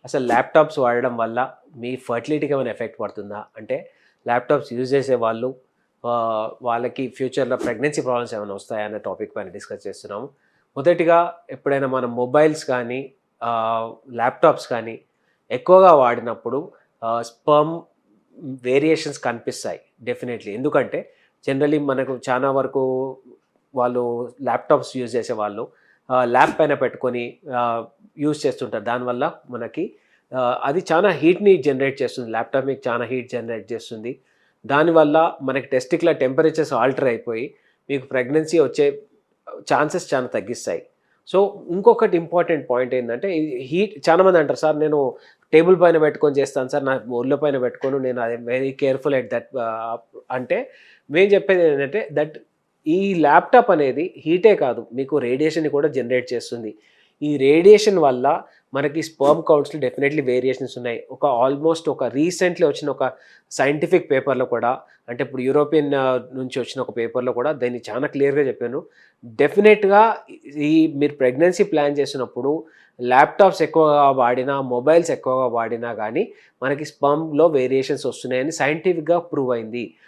అసలు ల్యాప్టాప్స్ వాడడం వల్ల మీ ఫర్టిలిటీకి ఏమైనా ఎఫెక్ట్ పడుతుందా? అంటే ల్యాప్టాప్స్ యూజ్ చేసే వాళ్ళు వాళ్ళకి ఫ్యూచర్‌లో ప్రెగ్నెన్సీ ప్రాబ్లమ్స్ ఏమైనా వస్తాయా అనే టాపిక్ పైన డిస్కస్ చేస్తున్నాము. మొదటిగా ఎప్పుడైనా మనం మొబైల్స్ కానీ, ఆహ్, ల్యాప్టాప్స్ కానీ ఎక్కువగా వాడినప్పుడు స్పెర్మ్ వేరియేషన్స్ కనిపిస్తాయి డెఫినెట్‌లీ. ఎందుకంటే జనరల్లీ మనకు చాలా వరకు వాళ్ళు ల్యాప్టాప్స్ యూజ్ చేసేవాళ్ళు ల్యాప్ పైన పెట్టుకొని యూజ్ చేస్తుంటారు. దానివల్ల మనకి అది చాలా హీట్‌ని జనరేట్ చేస్తుంది. ల్యాప్‌టాప్ మీకు చాలా హీట్ జనరేట్ చేస్తుంది. దానివల్ల మనకి టెస్టిక్యులర్ టెంపరేచర్స్ ఆల్టర్ అయిపోయి మీకు ప్రెగ్నెన్సీ వచ్చే ఛాన్సెస్ చాలా తగ్గిస్తాయి. సో, ఇంకొకటి ఇంపార్టెంట్ పాయింట్ ఏందంటే హీట్ చాలామంది అంటారు, "సార్ నేను టేబుల్ పైన పెట్టుకొని చేస్తాను సార్. నా ఒళ్ళ పైన పెట్టుకోను. నేను I am very careful at that" అంటే మేము చెప్పేది ఏంటంటే ఈ ల్యాప్‌టాప్ అనేది హీటే కాదు, మీకు రేడియేషన్‌ని కూడా జనరేట్ చేస్తుంది. ఈ రేడియేషన్ వల్ల మనకి స్పెర్మ్ కౌంట్స్‌లో డెఫినెట్‌లీ వేరియేషన్స్ ఉన్నాయి. ఆల్మోస్ట్ రీసెంట్‌లీ వచ్చిన ఒక సైంటిఫిక్ పేపర్‌లో కూడా, అంటే ఇప్పుడు యూరోపియన్ నుంచి వచ్చిన ఒక పేపర్‌లో కూడా దీన్ని చాలా క్లియర్‌గా చెప్పాను. డెఫినెట్‌గా ఈ మీరు ప్రెగ్నెన్సీ ప్లాన్ చేసినప్పుడు ల్యాప్‌టాప్స్ ఎక్కువగా వాడినా, మొబైల్స్ ఎక్కువగా వాడినా గానీ మనకి స్పెర్మ్‌లో వేరియేషన్స్ వస్తున్నాయని సైంటిఫిక్‌గా ప్రూవ్ అయింది.